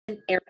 Air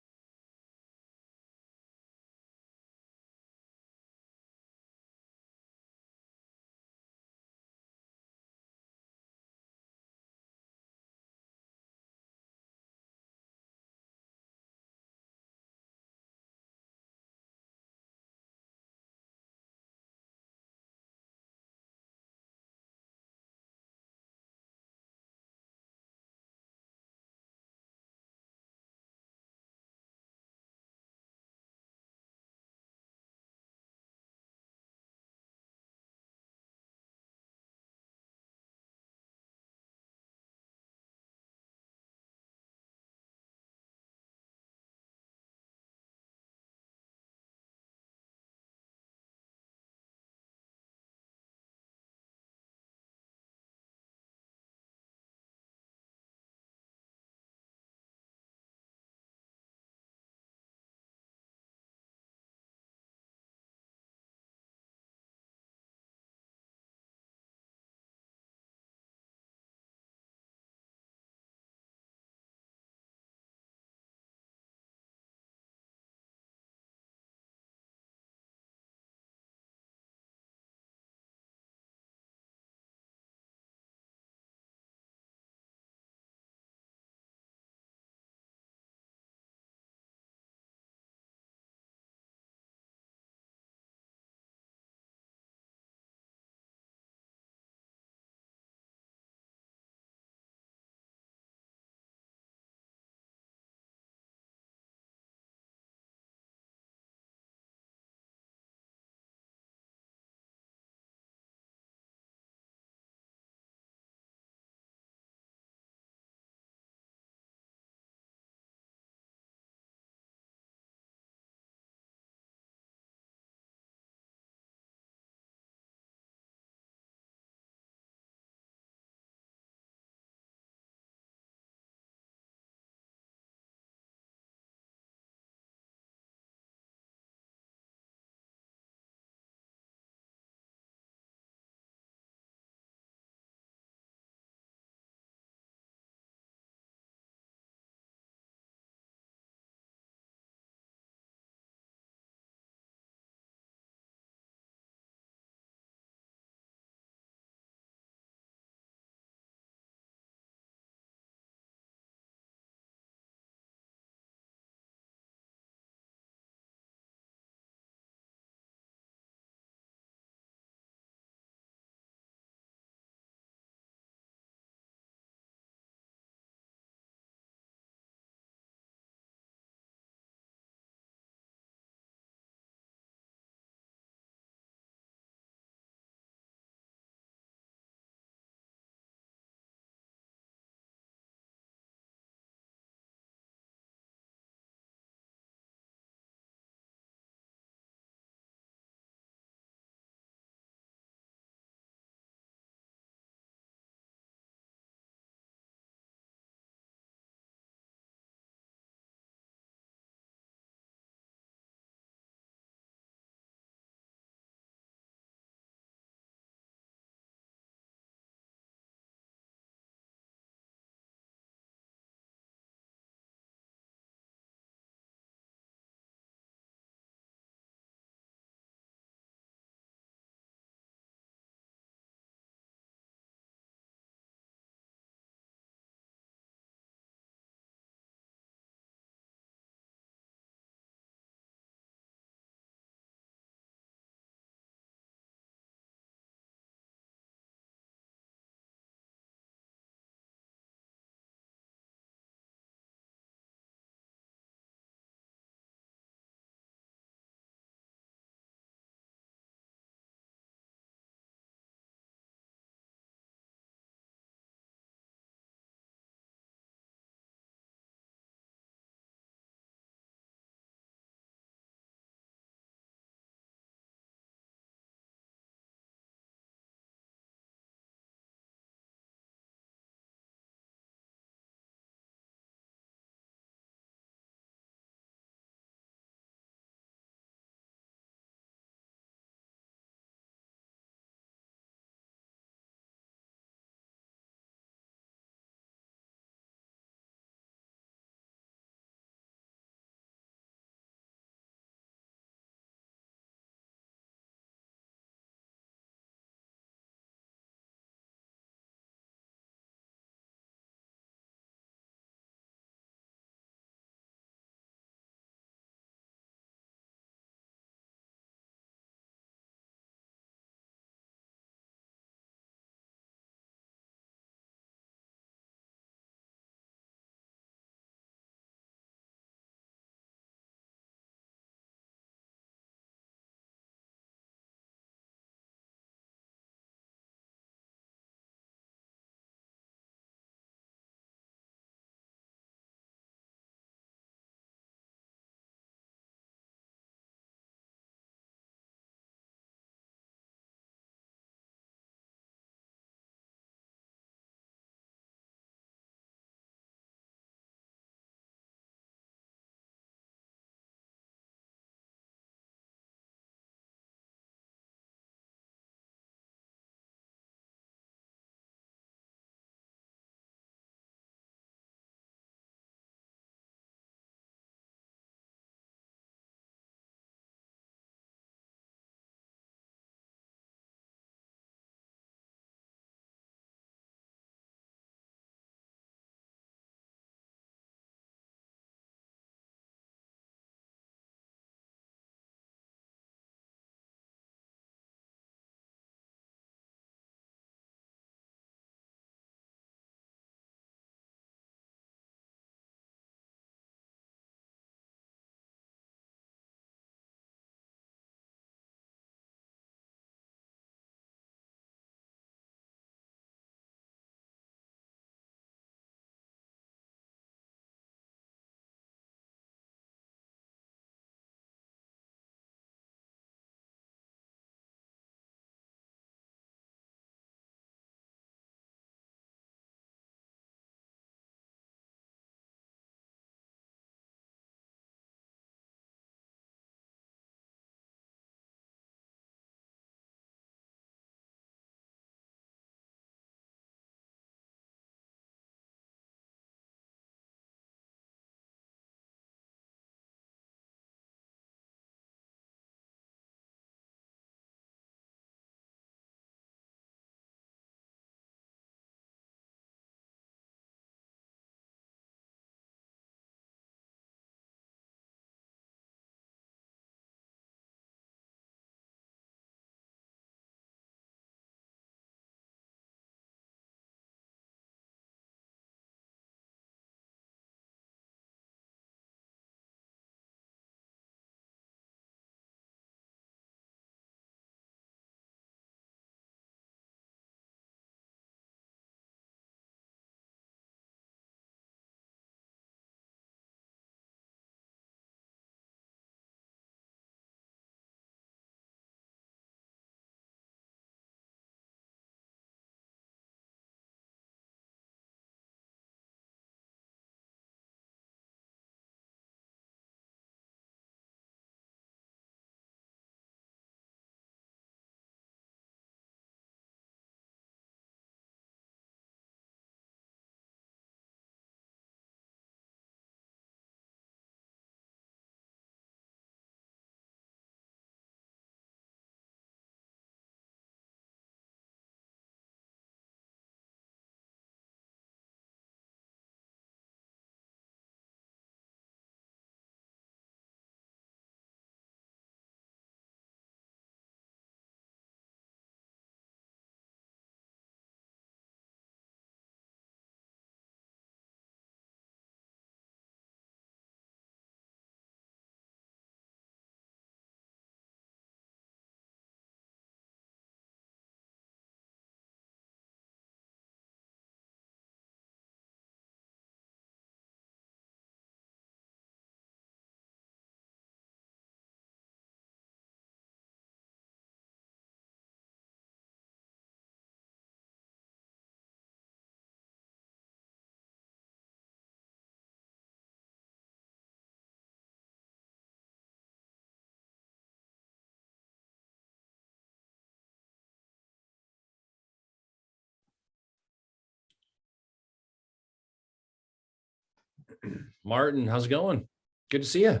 Martin, how's it going? Good to see you.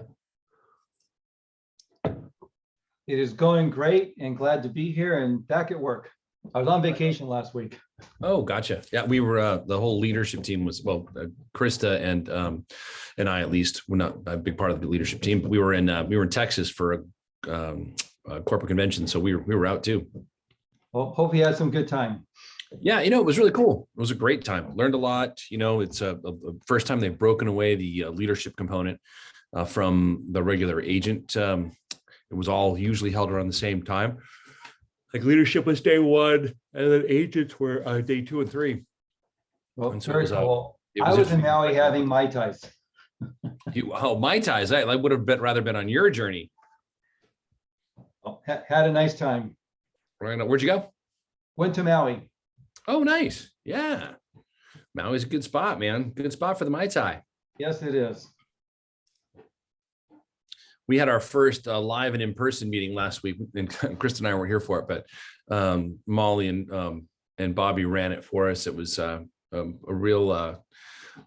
It is going great and glad to be here and back at work. I was on vacation last week. Oh, gotcha. Yeah, we were the whole leadership team was Krista and I, at least we're not a big part of the leadership team, but we were in Texas for a corporate convention, so we were out too. Well, hope you had some good time. Yeah, it was really cool. It was a great time. Learned a lot. It's a first time they've broken away the leadership component from the regular agent. It was all usually held around the same time. Like leadership was day one, and then agents were day 2 and 3. Well, And so very it was, cool. it I was was in interesting. Maui having Mai Tais. Mai Tais. I would have rather been on your journey. Had a nice time. Right. Where'd you go? Went to Maui. Oh, nice. Yeah. Maui's a good spot, man. Good spot for the Mai Tai. Yes, it is. We had our first live and in-person meeting last week, and Krista and I weren't here for it, but Molly and Bobby ran it for us. It was a real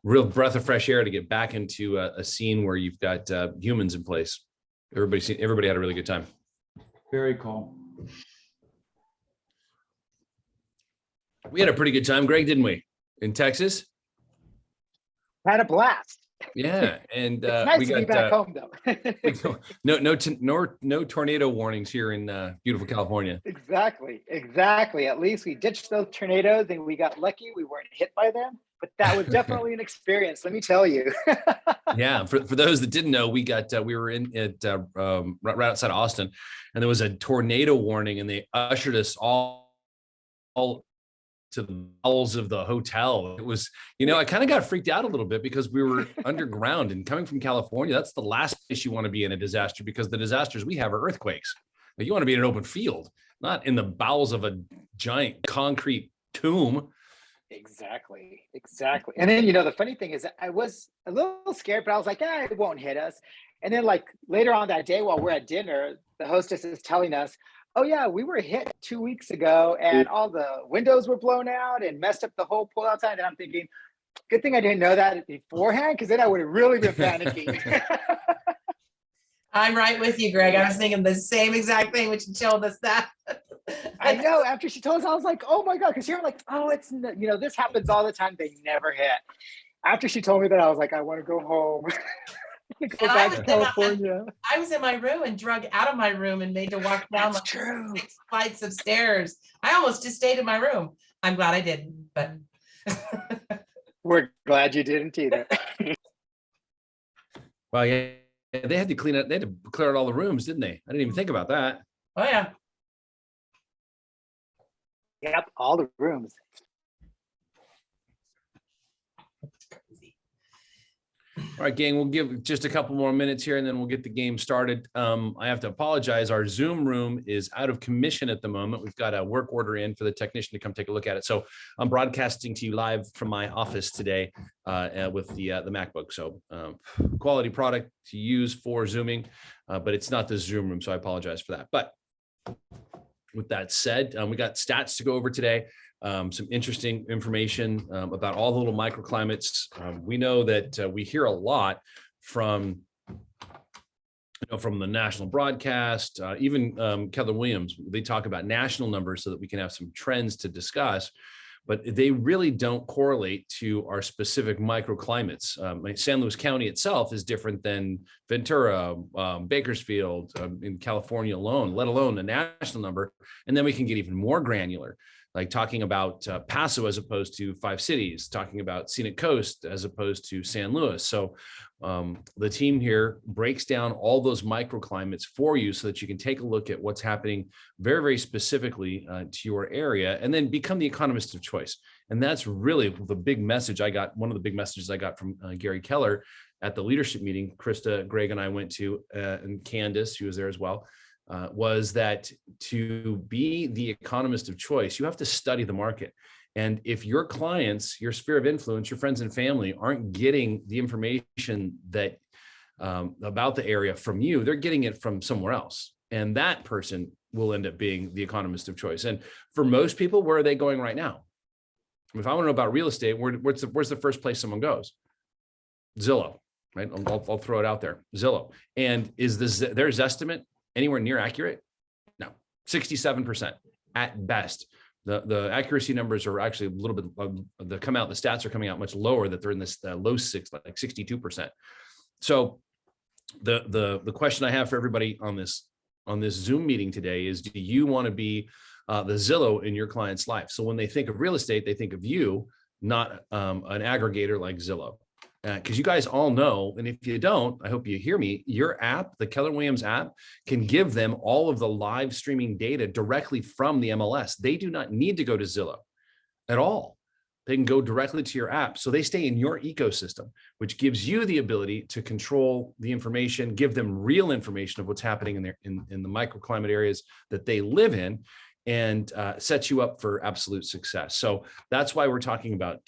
breath of fresh air to get back into a scene where you've got humans in place. Everybody had a really good time. Very cool. We had a pretty good time, Greg, didn't we? In Texas. Had a blast. Yeah, and It's nice we to be got back home though. no tornado warnings here in beautiful California. Exactly. At least we ditched those tornadoes and we got lucky. We weren't hit by them, but that was definitely an experience. Let me tell you. Yeah, for those that didn't know, we were right outside Austin, and there was a tornado warning, and they ushered us all to the bowels of the hotel. It was, I kind of got freaked out a little bit because we were underground, and coming from California, that's the last place you want to be in a disaster, because the disasters we have are earthquakes. Like, you want to be in an open field, not in the bowels of a giant concrete tomb. Exactly. And then, the funny thing is I was a little scared, but I was like, it won't hit us. And then like later on that day while we're at dinner, the hostess is telling us, oh yeah, we were hit 2 weeks ago and all the windows were blown out and messed up the whole pool outside. And I'm thinking, good thing I didn't know that beforehand, because then I would have really been panicking. I'm right with you, Greg. I was thinking the same exact thing when she told us that. I know. After she told us, I was like, oh my God, because you're like, oh, it's, this happens all the time. They never hit. After she told me that, I was like, I want to go home. Go back to California. I was in my room and drug out of my room and made to walk down That's true. 6 flights of stairs. I almost just stayed in my room. I'm glad I didn't, but We're glad you didn't either. Well, yeah, they had to clean up. They had to clear out all the rooms, didn't they? I didn't even think about that. oh yeah. Yep, all the rooms. All right, gang, we'll give just a couple more minutes here and then we'll get the game started. I have to apologize. Our Zoom room is out of commission at the moment. We've got a work order in for the technician to come take a look at it. So I'm broadcasting to you live from my office today with the MacBook. So quality product to use for Zooming, but it's not the Zoom room. So I apologize for that. But with that said, we got stats to go over today. Some interesting information about all the little microclimates. We know that we hear a lot from the national broadcast, even Keller Williams. They talk about national numbers so that we can have some trends to discuss, but they really don't correlate to our specific microclimates. Like San Luis County itself is different than Ventura, Bakersfield, in California alone, let alone a national number. And then we can get even more granular, like talking about Paso as opposed to 5 cities, talking about Scenic Coast as opposed to San Luis. So the team here breaks down all those microclimates for you so that you can take a look at what's happening very, very specifically to your area, and then become the economist of choice. And that's really the big message I got. One of the big messages I got from Gary Keller at the leadership meeting Krista, Greg, and I went to, and Candace, who was there as well, was that to be the economist of choice, you have to study the market. And if your clients, your sphere of influence, your friends and family aren't getting the information that about the area from you, they're getting it from somewhere else. And that person will end up being the economist of choice. And for most people, where are they going right now? If I want to know about real estate, where's the first place someone goes? Zillow, right? I'll throw it out there, Zillow. And is their estimate anywhere near accurate? No, 67% at best. The accuracy numbers are actually a little bit, the stats are coming out much lower, that they're in this low six, like 62%. So the question I have for everybody on this Zoom meeting today is, do you want to be the Zillow in your client's life? So when they think of real estate, they think of you, not an aggregator like Zillow. Because you guys all know, and if you don't, I hope you hear me, your app, the Keller Williams app, can give them all of the live streaming data directly from the MLS. They do not need to go to Zillow at all. They can go directly to your app. So they stay in your ecosystem, which gives you the ability to control the information, give them real information of what's happening in the microclimate areas that they live in, and set you up for absolute success. So that's why we're talking about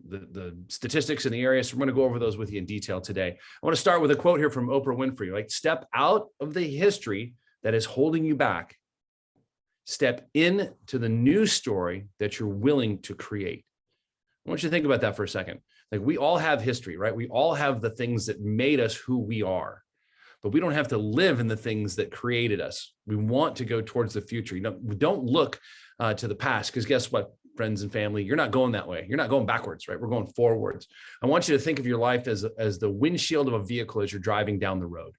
the statistics in the area. So we're going to go over those with you in detail today. I want to start with a quote here from Oprah Winfrey, like, step out of the history that is holding you back. Step into the new story that you're willing to create. I want you to think about that for a second. Like, we all have history, right? We all have the things that made us who we are, but we don't have to live in the things that created us. We want to go towards the future. We don't look to the past, because guess what, friends and family, you're not going that way. You're not going backwards, right? We're going forwards. I want you to think of your life as the windshield of a vehicle as you're driving down the road.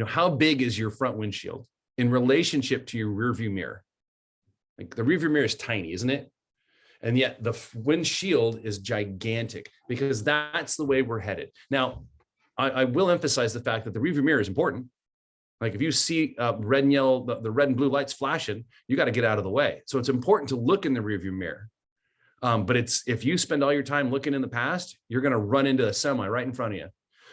How big is your front windshield in relationship to your rearview mirror? Like, the rearview mirror is tiny, isn't it? And yet the windshield is gigantic, because that's the way we're headed. Now, I will emphasize the fact that the rearview mirror is important. Like, if you see red and yellow, the red and blue lights flashing, you got to get out of the way. So it's important to look in the rearview mirror. But if you spend all your time looking in the past, you're going to run into a semi right in front of you.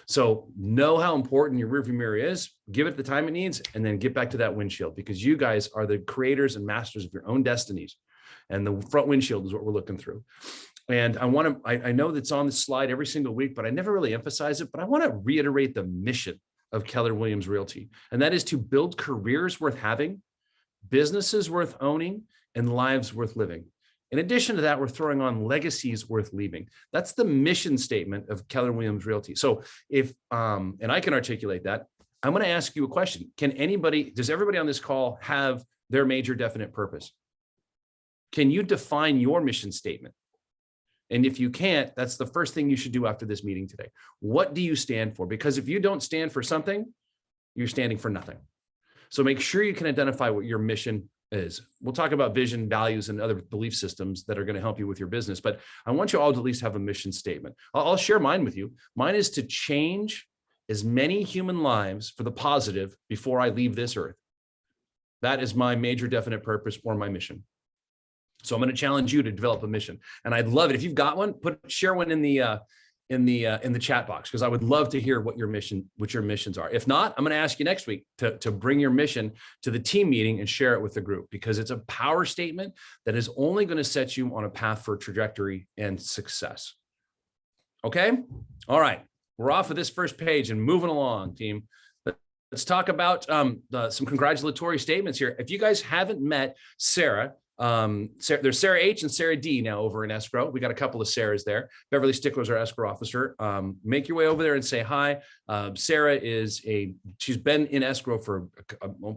So know how important your rearview mirror is, give it the time it needs, and then get back to that windshield, because you guys are the creators and masters of your own destinies. And the front windshield is what we're looking through. And I know that's on the slide every single week, but I never really emphasize it, but I want to reiterate the mission of Keller Williams Realty. And that is to build careers worth having, businesses worth owning, and lives worth living. In addition to that, we're throwing on legacies worth leaving. That's the mission statement of Keller Williams Realty. So if, and I can articulate that, I'm going to ask you a question. Does everybody on this call have their major definite purpose? Can you define your mission statement? And if you can't, that's the first thing you should do after this meeting today. What do you stand for? Because if you don't stand for something, you're standing for nothing. So make sure you can identify what your mission is. We'll talk about vision, values, and other belief systems that are going to help you with your business. But I want you all to at least have a mission statement. I'll share mine with you. Mine is to change as many human lives for the positive before I leave this earth. That is my major definite purpose, or my mission. So I'm going to challenge you to develop a mission, and I'd love it if you've got one. Share one in the chat box, because I would love to hear what your missions are. If not, I'm going to ask you next week to bring your mission to the team meeting and share it with the group, because it's a power statement that is only going to set you on a path for trajectory and success. Okay, all right, we're off of this first page and moving along, team. Let's talk about some congratulatory statements here. If you guys haven't met Sarah, there's Sarah H and Sarah D now over in escrow. We got a couple of Sarahs there. Beverly Stickler's our escrow officer. Make your way over there and say hi. Sarah she's been in escrow for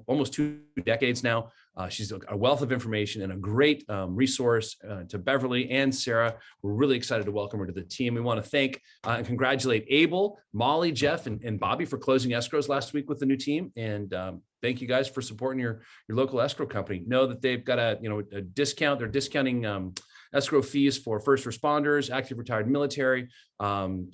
almost 2 decades now. She's a wealth of information and a great resource to Beverly and Sarah. We're really excited to welcome her to the team. We want to thank and congratulate Abel, Molly, Jeff, and Bobby for closing escrows last week with the new team. And thank you guys for supporting your local escrow company. Know that they've got a discount. They're discounting escrow fees for first responders, active retired military, and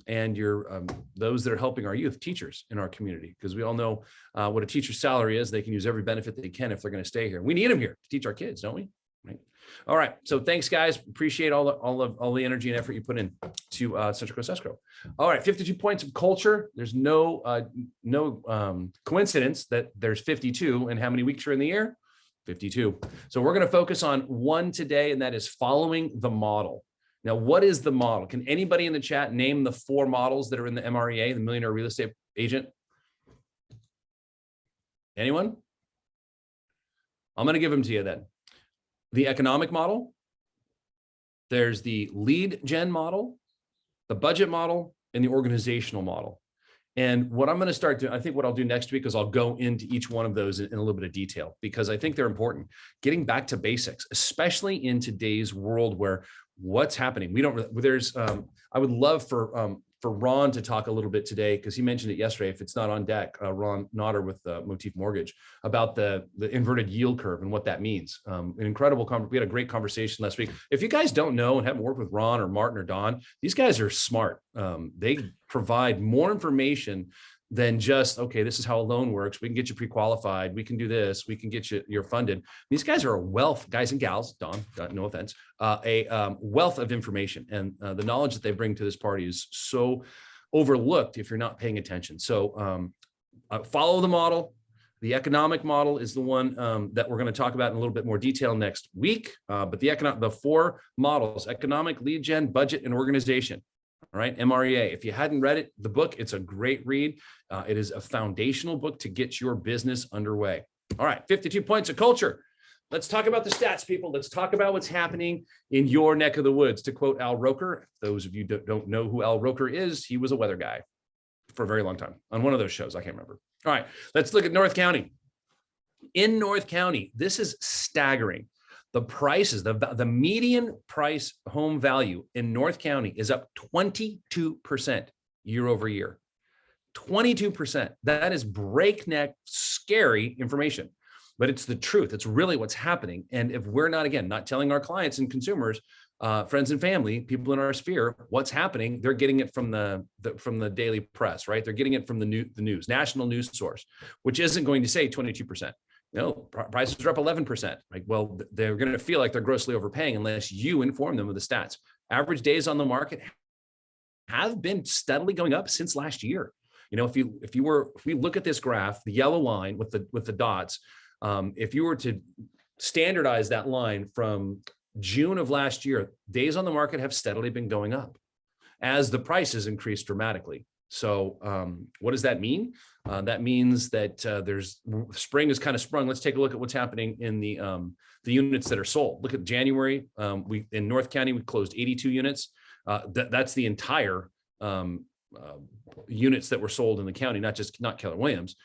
those that are helping our youth, teachers in our community, because we all know what a teacher's salary is. They can use every benefit they can if they're going to stay here. We need them here to teach our kids, don't we? Right. All right. So thanks, guys. Appreciate all the energy and effort you put in to Central Coast Escrow. All right. 52 points of culture. There's no coincidence that there's 52, and how many weeks are in the year? 52. So we're going to focus on one today, and that is following the model. Now, what is the model? Can anybody in the chat name the 4 models that are in the MREA, the Millionaire Real Estate Agent? Anyone? I'm going to give them to you then. The economic model. There's the lead gen model. the budget model and the organizational model. And what I'm going to start doing, I think what I'll do next week is I'll go into each one of those in a little bit of detail, because I think they're important. Getting back to basics, especially in today's world where what's happening. I would love for Ron to talk a little bit today, because he mentioned it yesterday, if it's not on deck, Ron Nodder with Motif Mortgage, about the inverted yield curve and what that means. An incredible, we had a great conversation last week. If you guys don't know and haven't worked with Ron or Martin or Don, these guys are smart. They provide more information than just, okay, this is how a loan works. We can get you pre-qualified. We can do this. We can get you're funded. These guys are a wealth, guys and gals, Don, no offense, a wealth of information. And the knowledge that they bring to this party is so overlooked if you're not paying attention. So follow the model. The economic model is the one that we're going to talk about in a little bit more detail next week. But the 4 models: economic, lead gen, budget, and organization. All right, MREA. If you hadn't read it, the book, it's a great read. It is a foundational book to get your business underway. All right, 52 points of culture. Let's talk about the stats, people. Let's talk about what's happening in your neck of the woods. To quote Al Roker, those of you don't know who Al Roker is, he was a weather guy for a very long time on one of those shows. I can't remember. All right, let's look at North County. In North County, this is staggering. The prices, the median price home value in North County is up 22% year over year. 22%. That is breakneck, scary information, but it's the truth. It's really what's happening. And if we're not, again, not telling our clients and consumers, friends and family, people in our sphere, what's happening, they're getting it from the daily press, right? They're getting it from the news, national news source, which isn't going to say 22%. No, prices are up 11%. Like, well, they're going to feel like they're grossly overpaying unless you inform them of the stats. Average days on the market have been steadily going up since last year. You know, if we look at this graph, the yellow line with the dots, if you were to standardize that line from June of last year, days on the market have steadily been going up as the prices increased dramatically. So what does that mean? That means that spring is kind of sprung. Let's take a look at what's happening in the units that are sold. Look at January. In North County, we closed 82 units. That's the entire units that were sold in the county, not Keller Williams.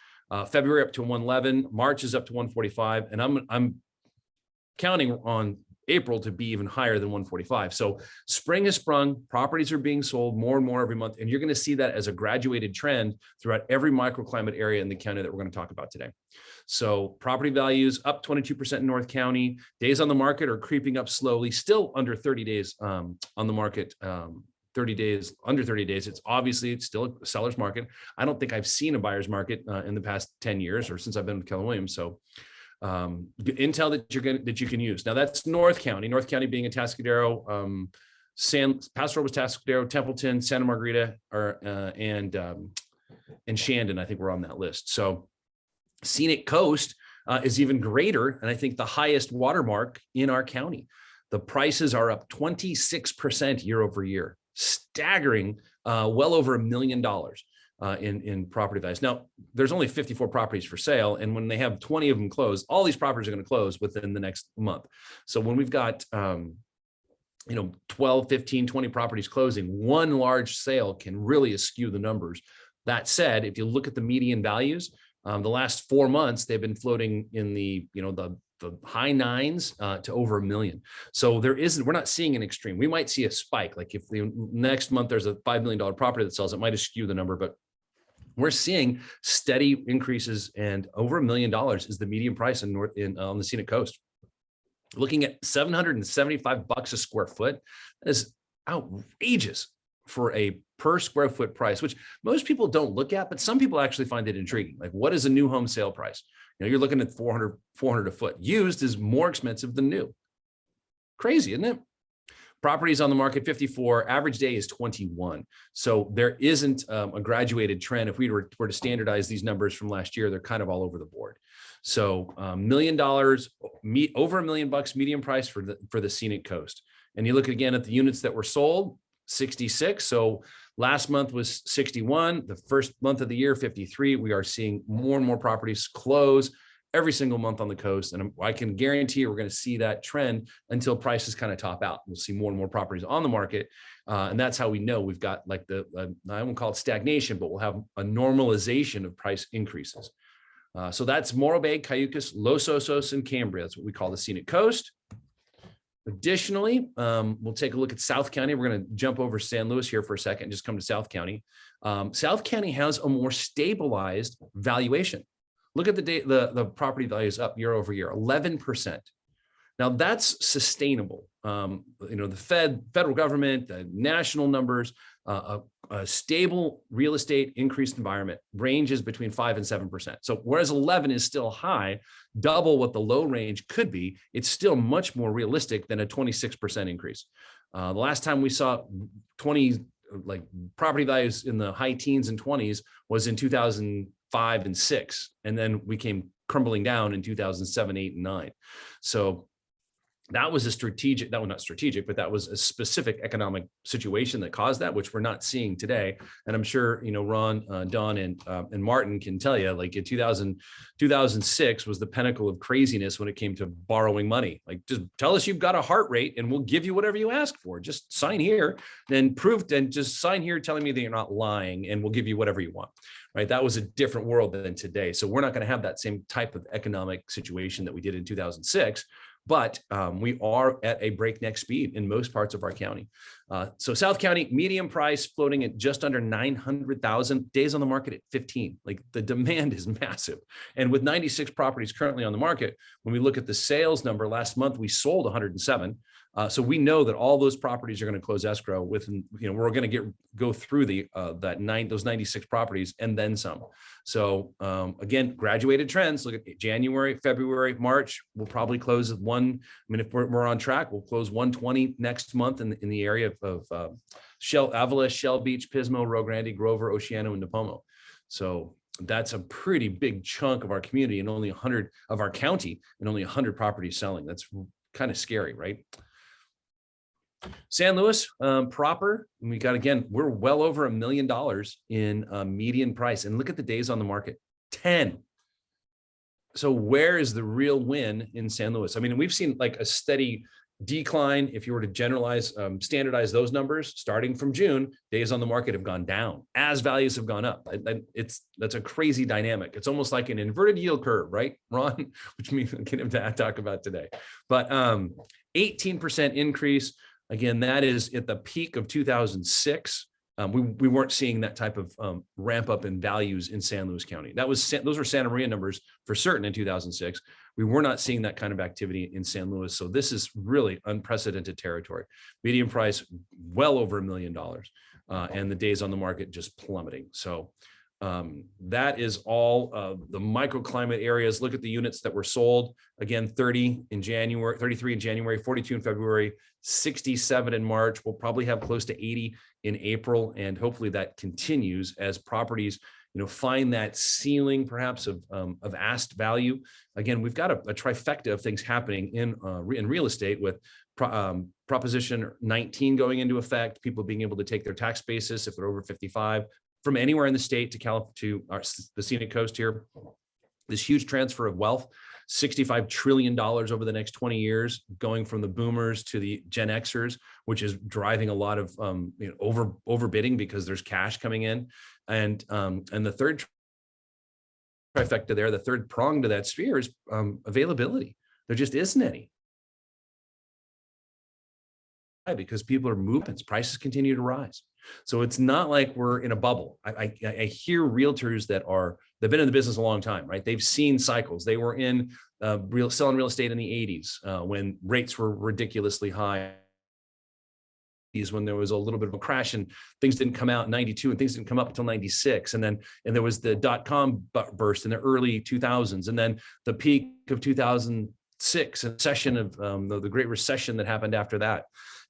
February up to 111. March is up to 145, and I'm counting on April to be even higher than 145. So spring has sprung, properties are being sold more and more every month. And you're going to see that as a graduated trend throughout every microclimate area in the county that we're going to talk about today. So property values up 22% in North County. Days on the market are creeping up slowly, still under 30 days on the market. 30 days, under 30 days. It's still a seller's market. I don't think I've seen a buyer's market in the past 10 years or since I've been with Keller Williams. So intel that you can use. Now that's North County being Atascadero, Paso Robles, Atascadero, Templeton, Santa Margarita, and Shandon, I think we're on that list. So Scenic Coast is even greater, and I think the highest watermark in our county. The prices are up 26% year over year, staggering, well over $1 million. In property values. Now, there's only 54 properties for sale, and when they have 20 of them closed, all these properties are going to close within the next month. So when we've got 12, 15, 20 properties closing, one large sale can really skew the numbers. That said, if you look at the median values, the last 4 months, they've been floating in the high 9s to over $1 million. So we're not seeing an extreme. We might see a spike. Like if the next month there's a $5 million property that sells, it might skew the number, but we're seeing steady increases, and over $1 million is the median price on the Scenic Coast. Looking at $775 a square foot, that is outrageous for a per square foot price, which most people don't look at, but some people actually find it intriguing. Like, what is a new home sale price? You're looking at 400 a foot. Used is more expensive than new. Crazy, isn't it? Properties on the market, 54, average day is 21. So there isn't a graduated trend. If we were to standardize these numbers from last year, they're kind of all over the board. So $1 million, over $1 million median price for the Scenic Coast. And you look again at the units that were sold, 66. So last month was 61. The first month of the year, 53. We are seeing more and more properties close every single month on the coast. And I can guarantee you we're going to see that trend until prices kind of top out. We'll see more and more properties on the market. And that's how we know we've got like I won't call it stagnation, but we'll have a normalization of price increases. So that's Morro Bay, Cayucos, Los Osos, and Cambria. That's what we call the scenic coast. Additionally, we'll take a look at South County. We're going to jump over San Luis here for a second and just come to South County. South County has a more stabilized valuation. Look at the property values up year over year, 11%. Now that's sustainable. The federal government, the national numbers, a stable real estate increased environment ranges between 5 and 7%. So whereas 11 is still high, double what the low range could be, it's still much more realistic than a 26% increase. The last time we saw property values in the high teens and 20s was in 2005 and 6, and then we came crumbling down in 2007, 8, and 9. So that was not strategic, but that was a specific economic situation that caused that, which we're not seeing today. And I'm sure, Ron, Don, and Martin can tell you, like in 2006 was the pinnacle of craziness when it came to borrowing money. Like, just tell us you've got a heart rate and we'll give you whatever you ask for. Just sign here, then just sign here telling me that you're not lying and we'll give you whatever you want. Right. That was a different world than today. So we're not going to have that same type of economic situation that we did in 2006. But we are at a breakneck speed in most parts of our county. So South County, median price floating at just under 900,000, days on the market at 15. Like, the demand is massive. And with 96 properties currently on the market, when we look at the sales number, last month we sold 107. So we know that all those properties are going to close escrow within, we're going to go through those 96 properties and then some. So again, graduated trends. Look at January, February, March. We'll probably close at one. I mean, if we're on track, we'll close 120 next month in the area of Avila, Shell Beach, Pismo, Rio Grande, Grover, Oceano, and Nipomo. So that's a pretty big chunk of our community and only 100 of our county and only 100 properties selling. That's kind of scary, right? San Luis proper, we got, again, we're well over $1 million in median price. And look at the days on the market, 10. So where is the real win in San Luis? I mean, we've seen like a steady decline. If you were to generalize, standardize those numbers, starting from June, days on the market have gone down as values have gone up. That's a crazy dynamic. It's almost like an inverted yield curve, right, Ron? Which we can talk about today. But 18% increase. Again, that is at the peak of 2006. We weren't seeing that type of ramp up in values in San Luis County. Those were Santa Maria numbers for certain in 2006. We were not seeing that kind of activity in San Luis. So this is really unprecedented territory. Median price well over $1 million, and the days on the market just plummeting. So that is all the microclimate areas. Look at the units that were sold. Again, 33 in January, 42 in February, 67 in March. We'll probably have close to 80 in April, and hopefully that continues as properties, find that ceiling perhaps of asked value. Again, we've got a trifecta of things happening in real estate with Proposition 19 going into effect, people being able to take their tax basis if they're over 55 from anywhere in the state to the scenic coast here. This huge transfer of wealth, $65 trillion over the next 20 years, going from the boomers to the Gen Xers, which is driving a lot of overbidding because there's cash coming in. And the third trifecta there, the third prong to that sphere is availability. There just isn't any. Because people are moving, prices continue to rise. So it's not like we're in a bubble. I hear realtors they've been in the business a long time, right? They've seen cycles. They were in selling real estate in the 80s when rates were ridiculously high. When there was a little bit of a crash and things didn't come out in 92 and things didn't come up until 96. And there was the .com burst in the early 2000s. And then the peak of 2006 and session of the Great Recession that happened after that.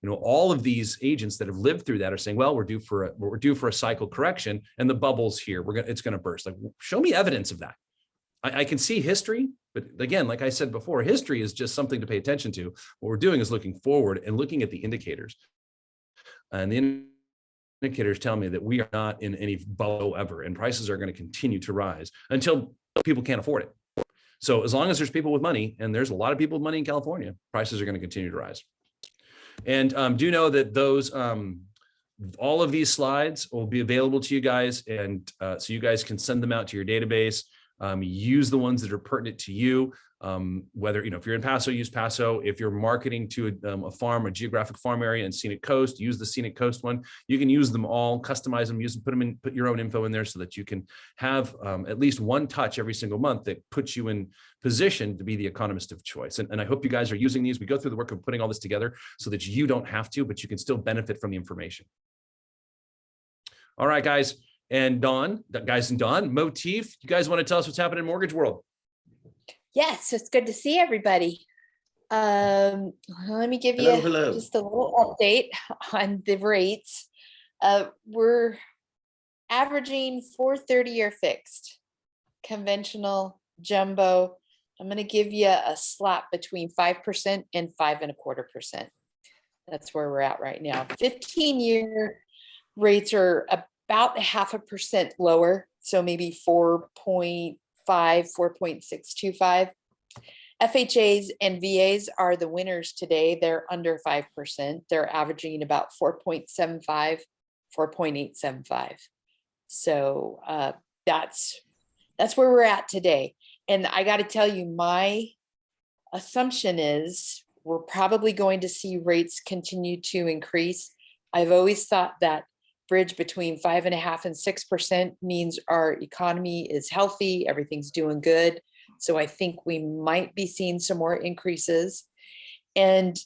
All of these agents that have lived through that are saying, well, we're due for a cycle correction and the bubble's here. It's going to burst. Like, show me evidence of that. I can see history, but again, like I said before, history is just something to pay attention to. What we're doing is looking forward and looking at the indicators. And the indicators tell me that we are not in any bubble ever, and prices are going to continue to rise until people can't afford it. So as long as there's people with money, and there's a lot of people with money in California, prices are going to continue to rise. And do know that those all of these slides will be available to you guys, and so you guys can send them out to your database. Use the ones that are pertinent to you. Whether, if you're in Paso, use Paso. If you're marketing to a farm, a geographic farm area in Scenic Coast, use the Scenic Coast one. You can use them all, customize them, use them, put your own info in there so that you can have at least one touch every single month that puts you in position to be the economist of choice. And I hope you guys are using these. We go through the work of putting all this together so that you don't have to, but you can still benefit from the information. All right, guys. And Dawn, Motif, you guys want to tell us what's happening in mortgage world? Yes, it's good to see everybody. Let me give you Hello. just a little update on the rates. We're averaging 430-year fixed, conventional, jumbo. I'm going to give you a slap between 5% and 5.25%. That's where we're at right now. 15-year rates are about 0.5% lower, so maybe 4.5, 4.625. FHAs and VAs are the winners today. They're under 5%. They're averaging about 4.75, 4.875. So that's where we're at today. And I got to tell you, my assumption is we're probably going to see rates continue to increase. I've always thought that bridge between 5.5% and 6% means our economy is healthy, everything's doing good. So I think we might be seeing some more increases. And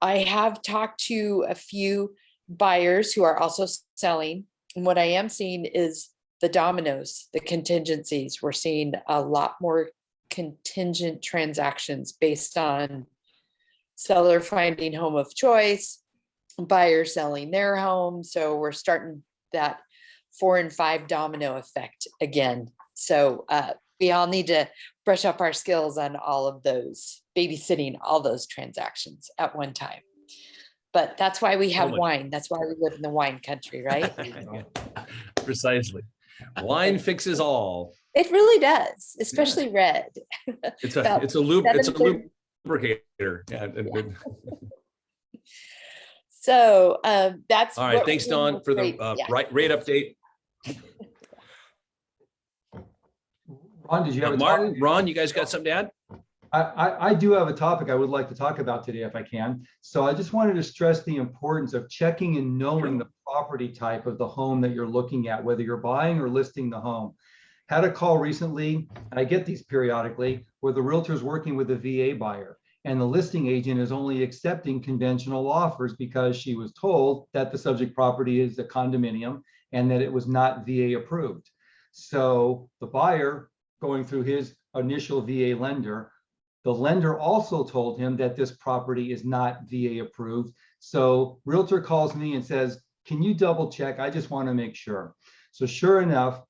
I have talked to a few buyers who are also selling. And what I am seeing is the dominoes, the contingencies. We're seeing a lot more contingent transactions based on seller finding home of choice, buyers selling their home. So we're starting that 4 and 5 domino effect again. So we all need to brush up our skills on all of those, babysitting all those transactions at one time. But that's why we have wine. That's why we live in the wine country, right? Precisely. Wine fixes all. It really does, especially red. It's About a lubricator. Yeah. So that's All right. what Thanks, we're doing Dawn, with for the rates. Yeah. rate update. Ron, did you have a Martin, topic? Ron, you guys got something to add? I do have a topic I would like to talk about today if I can. So I just wanted to stress the importance of checking and knowing the property type of the home that you're looking at, whether you're buying or listing the home. Had a call recently, and I get these periodically, where the realtor is working with a VA buyer and the listing agent is only accepting conventional offers because she was told that the subject property is a condominium and that it was not VA approved. So the buyer, going through his initial VA lender, the lender also told him that this property is not VA approved. So realtor calls me and says, can you double check? I just want to make sure. So sure enough,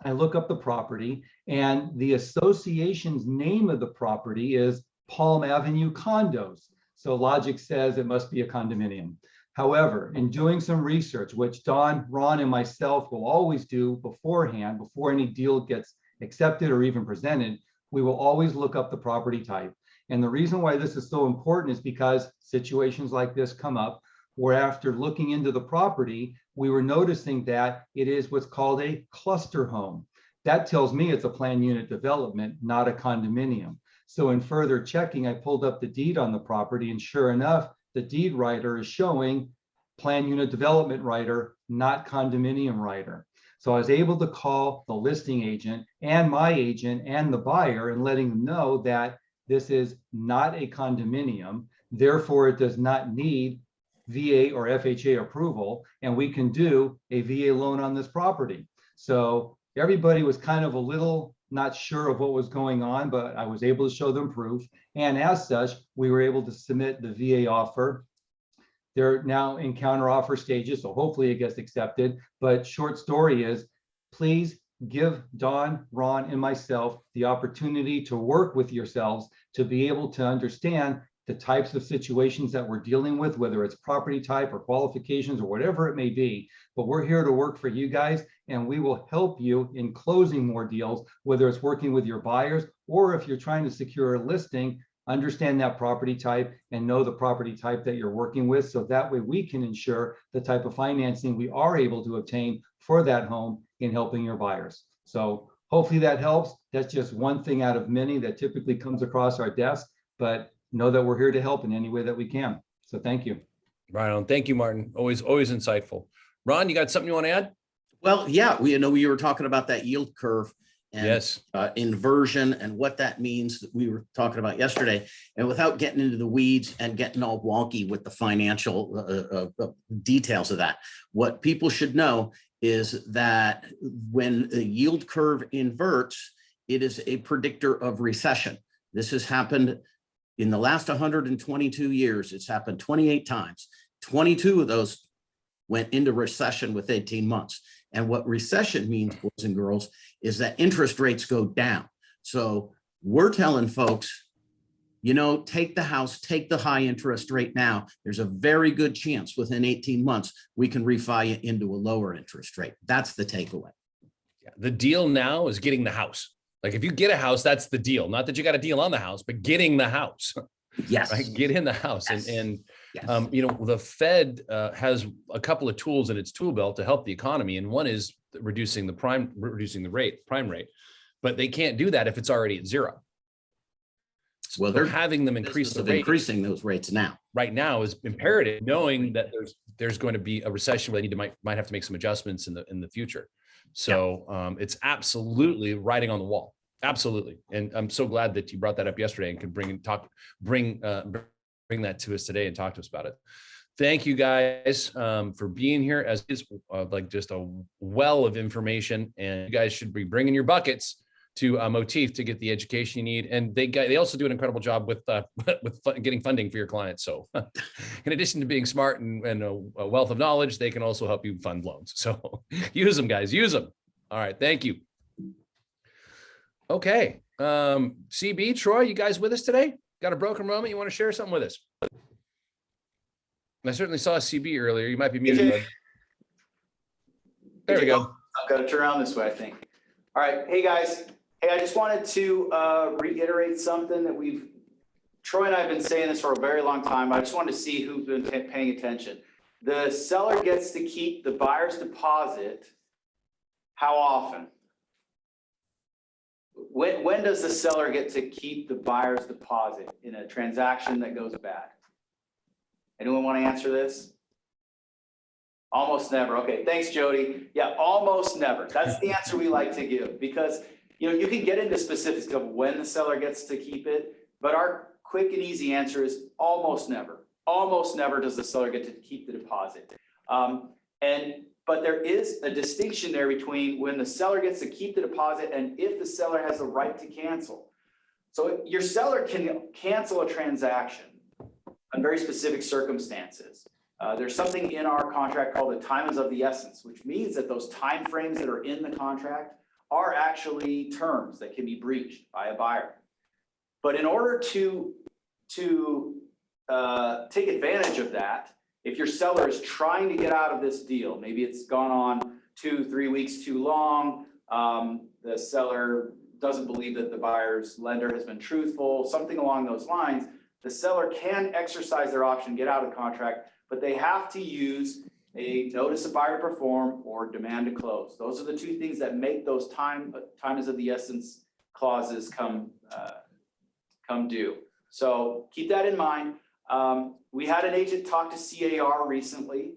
I look up the property and the association's name of the property is Palm Avenue Condos. So logic says it must be a condominium. However, in doing some research, which Dawn, Ron, and myself will always do beforehand, before any deal gets accepted or even presented, we will always look up the property type. And the reason why this is so important is because situations like this come up where after looking into the property, we were noticing that it is what's called a cluster home. That tells me it's a planned unit development, not a condominium. So in further checking, I pulled up the deed on the property, and sure enough, the deed writer is showing planned unit development writer, not condominium writer. So I was able to call the listing agent and my agent and the buyer and letting them know that this is not a condominium. Therefore, it does not need VA or FHA approval, and we can do a VA loan on this property. So everybody was kind of a little not sure of what was going on, but I was able to show them proof. And as such, we were able to submit the VA offer. They're now in counter offer stages, so hopefully it gets accepted. But short story is, please give Dawn, Ron, and myself the opportunity to work with yourselves to be able to understand the types of situations that we're dealing with, whether it's property type or qualifications or whatever it may be. But we're here to work for you guys, and we will help you in closing more deals, whether it's working with your buyers or if you're trying to secure a listing, understand that property type and know the property type that you're working with. So that way we can ensure the type of financing we are able to obtain for that home in helping your buyers. So hopefully that helps. That's just one thing out of many that typically comes across our desk, but know that we're here to help in any way that we can. So thank you. Right on. Thank you, Martin. Always insightful. Ron, you got something you want to add? Well, yeah, we were talking about that yield curve and Yes. inversion and what that means that we were talking about yesterday. And without getting into the weeds and getting all wonky with the financial details of that, what people should know is that when the yield curve inverts, it is a predictor of recession. This has happened in the last 122 years. It's happened 28 times. 22 of those went into recession with 18 months. And what recession means, boys and girls, is that interest rates go down. So we're telling folks, you know, take the house, take the high interest rate now. There's a very good chance within 18 months, we can refi it into a lower interest rate. That's the takeaway. Yeah. The deal now is getting the house. Like if you get a house, that's the deal. Not that you got a deal on the house, but getting the house. Yes. Right? Get in the house. Yes. And Yes. you know, the Fed has a couple of tools in its tool belt to help the economy. And one is reducing the prime rate, but they can't do that if it's already at zero. Well, So they're having them increase the rate increasing those rates now. right now is imperative, knowing that there's going to be a recession where they might have to make some adjustments in the future. So it's absolutely writing on the wall. Absolutely. And I'm so glad that you brought that up yesterday and could bring that to us today and talk to us about it. Thank you guys for being here, as is like just a well of information, and you guys should be bringing your buckets to Motif to get the education you need. And they also do an incredible job with getting funding for your clients. So in addition to being smart and a wealth of knowledge, they can also help you fund loans. So use them, guys, use them. All right. Thank you. Okay. CB, Troy, you guys with us today? Got a broken moment? You want to share something with us? I certainly saw CB earlier. You might be muted. Bud. There we go. I've got to turn around this way, I think. All right. Hey, guys. Hey, I just wanted to reiterate something that Troy and I have been saying this for a very long time. I just wanted to see who's been paying attention. The seller gets to keep the buyer's deposit. How often? When does the seller get to keep the buyer's deposit in a transaction that goes bad? Anyone want to answer this? Almost never. Okay, thanks, Jody. Yeah, almost never. That's the answer we like to give, because you know you can get into specifics of when the seller gets to keep it, but our quick and easy answer is almost never. Almost never does the seller get to keep the deposit. But there is a distinction there between when the seller gets to keep the deposit and if the seller has the right to cancel. So your seller can cancel a transaction on very specific circumstances. There's something in our contract called the time is of the essence, which means that those timeframes that are in the contract are actually terms that can be breached by a buyer. But in order to take advantage of that, if your seller is trying to get out of this deal, maybe it's gone on 2-3 weeks too long, the seller doesn't believe that the buyer's lender has been truthful, something along those lines, the seller can exercise their option, get out of the contract, but they have to use a notice of buyer to perform or demand to close. Those are the two things that make those time is of the essence clauses come due. So keep that in mind. We had an agent talk to CAR recently,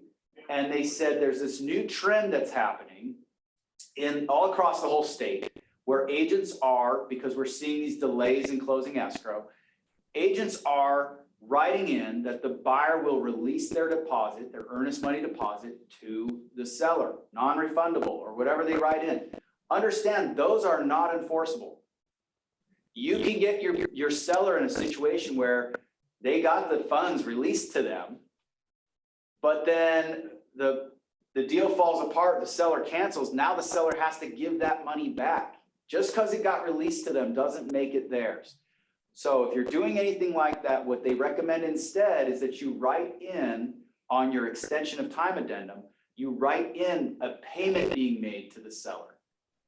and they said there's this new trend that's happening all across the whole state, where agents are, because we're seeing these delays in closing escrow, agents are writing in that the buyer will release their deposit, their earnest money deposit, to the seller, non-refundable or whatever they write in. Understand, those are not enforceable. You can get your seller in a situation where they got the funds released to them, but then the deal falls apart, the seller cancels. Now the seller has to give that money back. Just because it got released to them doesn't make it theirs. So if you're doing anything like that, what they recommend instead is that you write in on your extension of time addendum, you write in a payment being made to the seller.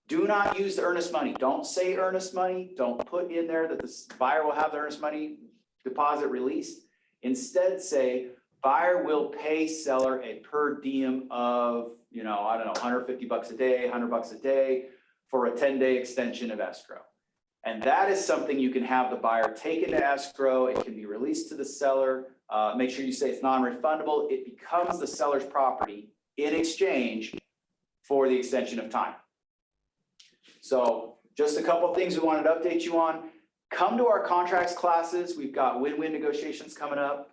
Do not use the earnest money. Don't say earnest money. Don't put in there that the buyer will have the earnest money deposit released. Instead, say buyer will pay seller a per diem of, you know, I don't know, 150 bucks a day, 100 bucks a day for a 10-day extension of escrow. And that is something you can have the buyer take into escrow. It can be released to the seller. Make sure you say it's non-refundable. It becomes the seller's property in exchange for the extension of time. So just a couple of things we wanted to update you on. Come to our contracts classes. We've got win-win negotiations coming up.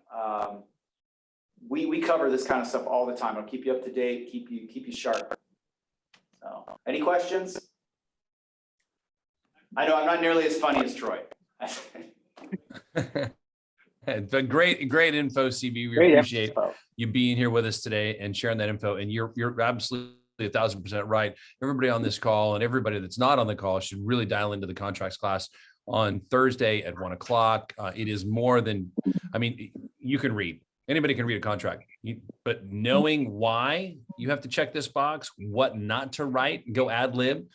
We cover this kind of stuff all the time. I'll keep you up to date, keep you sharp. So, any questions? I know I'm not nearly as funny as Troy. It's been great info, CB. We Great appreciate info. you being here with us today and sharing that info. And you're absolutely 1,000% right. Everybody on this call and everybody that's not on the call should really dial into the contracts class on Thursday at 1 o'clock. It is more than, I mean, you can read. Anybody can read a contract, but knowing why you have to check this box, what not to write, go ad lib.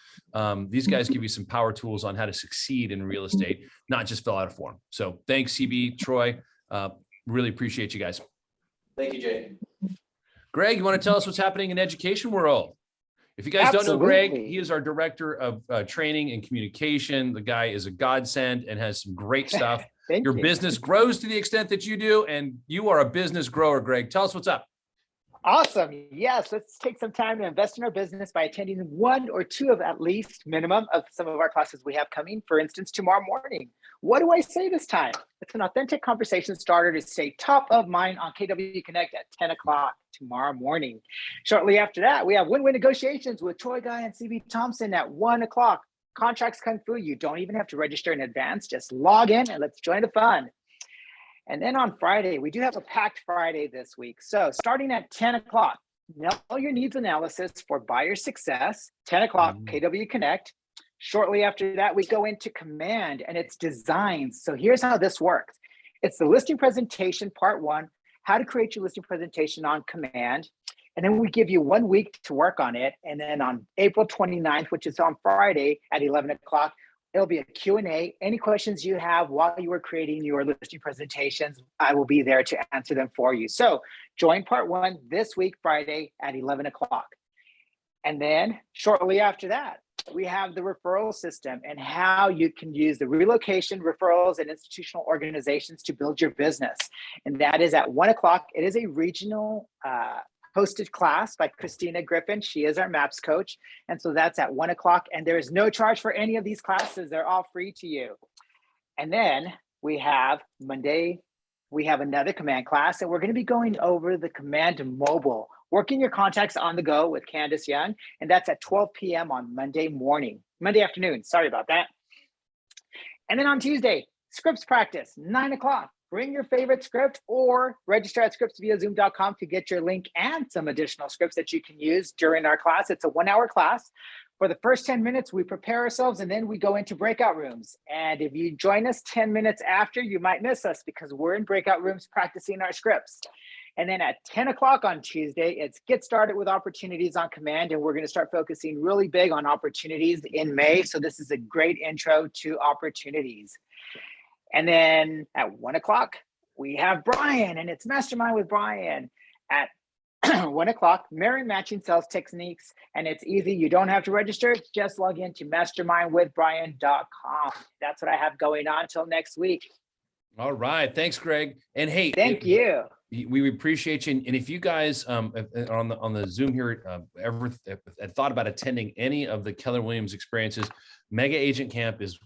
These guys give you some power tools on how to succeed in real estate, not just fill out a form. So thanks, CB, Troy. Really appreciate you guys. Thank you, Jay. Greg, you want to tell us what's happening in education world? If you guys don't know Greg, Absolutely. he is our director of training and communication. The guy is a godsend and has some great stuff. Thank Your you. business grows to the extent that you do, and you are a business grower, Greg. Tell us what's up. Awesome. Yes, let's take some time to invest in our business by attending one or two of at least minimum of some of our classes we have coming. For instance, tomorrow morning. What do I say this time? It's an authentic conversation starter to stay top of mind on KW Connect at 10 o'clock tomorrow morning. Shortly after that, we have win-win negotiations with Troy Guy and CB Thompson at 1 o'clock. Contracts Kung Fu. You don't even have to register in advance. Just log in and let's join the fun. And then on Friday, we do have a packed Friday this week. So starting at 10 o'clock, know your needs analysis for buyer success, 10 o'clock, KW Connect. Shortly after that, we go into Command and its designs. So here's how this works. It's the listing presentation, part 1, how to create your listing presentation on Command. And then we give you 1 week to work on it. And then on April 29th, which is on Friday at 11 o'clock, it'll be a Q&A. Any questions you have while you are creating your listing presentations, I will be there to answer them for you. So join part 1 this week, Friday at 11 o'clock. And then shortly after that, we have the referral system and how you can use the relocation referrals and institutional organizations to build your business. And that is at 1 o'clock. It is a regional hosted class by Christina Griffin. She is our MAPS coach. And so that's at 1 o'clock. And there is no charge for any of these classes. They're all free to you. And then we have Monday, we have another Command class, and we're going to be going over the Command mobile, working your contacts on the go with Candace Young. And that's at 12 p.m. on Monday afternoon. Sorry about that. And then on Tuesday, scripts practice, 9 o'clock. Bring your favorite script or register at scriptsviazoom.com to get your link and some additional scripts that you can use during our class. It's a 1-hour class. For the first 10 minutes, we prepare ourselves and then we go into breakout rooms. And if you join us 10 minutes after, you might miss us because we're in breakout rooms practicing our scripts. And then at 10 o'clock on Tuesday, it's Get Started with Opportunities on Command. And we're going to start focusing really big on opportunities in May. So this is a great intro to opportunities. And then at 1 o'clock, we have Brian, and it's Mastermind with Brian. At 1 o'clock, marrying matching sales techniques, and it's easy. You don't have to register. Just log into mastermindwithbrian.com. That's what I have going on until next week. All right. Thanks, Greg. And hey, Thank you. We appreciate you. And if you guys on the Zoom here ever thought about attending any of the Keller Williams experiences, Mega Agent Camp is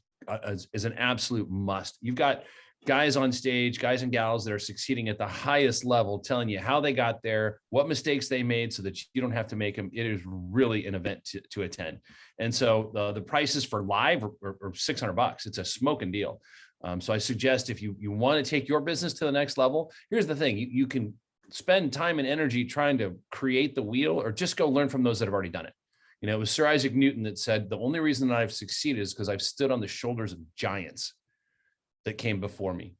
an absolute must. You've got guys on stage, guys and gals that are succeeding at the highest level, telling you how they got there, what mistakes they made so that you don't have to make them. It is really an event to attend. And so the prices for live are $600. It's a smoking deal. So I suggest if you want to take your business to the next level, here's the thing. You can spend time and energy trying to create the wheel or just go learn from those that have already done it. You know, it was Sir Isaac Newton that said, the only reason that I've succeeded is because I've stood on the shoulders of giants that came before me.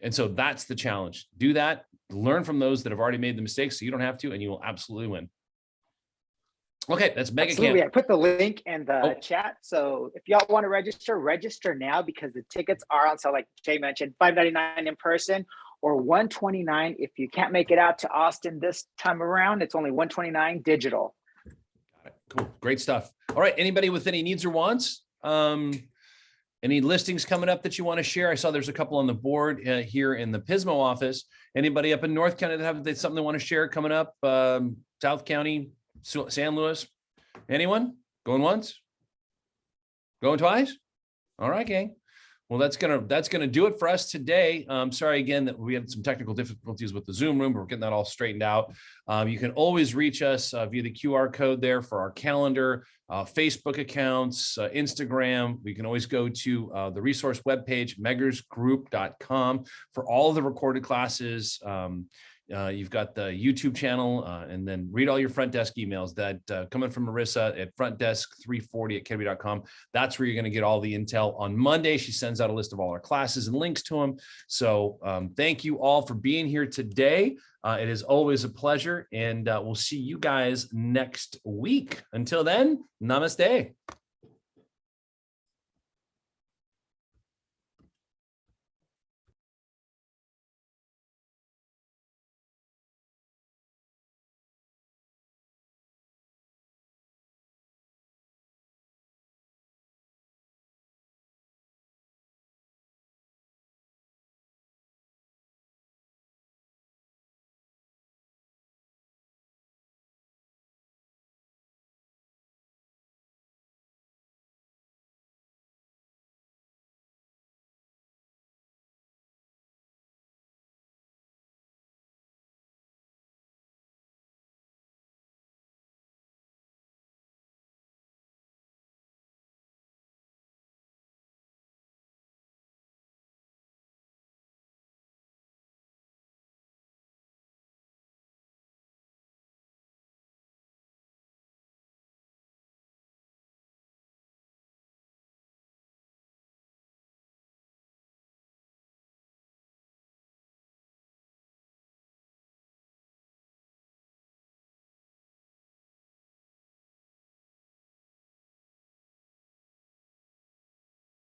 And so that's the challenge. Do that, learn from those that have already made the mistakes so you don't have to, and you will absolutely win. Okay, that's mega Absolutely. camp. I put the link in the Oh. chat. So if y'all want to register now because the tickets are on sale, like Jay mentioned, $5.99 in person or $129 if you can't make it out to Austin this time around. It's only $129 digital. Cool, great stuff. All right, anybody with any needs or wants? Any listings coming up that you want to share? I saw there's a couple on the board here in the Pismo office. Anybody up in North County that have something they want to share coming up? South County, San Luis? Anyone? Going once? Going twice? All right, gang. Well, that's gonna do it for us today. Sorry again that we had some technical difficulties with the Zoom room, but we're getting that all straightened out. You can always reach us via the QR code there for our calendar, Facebook accounts, Instagram. We can always go to the resource webpage, meggersgroup.com for all of the recorded classes. You've got the YouTube channel, and then read all your front desk emails that coming from Marissa at frontdesk340@kennedy.com. That's where you're going to get all the intel. On Monday, she sends out a list of all our classes and links to them. So thank you all for being here today. It is always a pleasure, and we'll see you guys next week. Until then, namaste.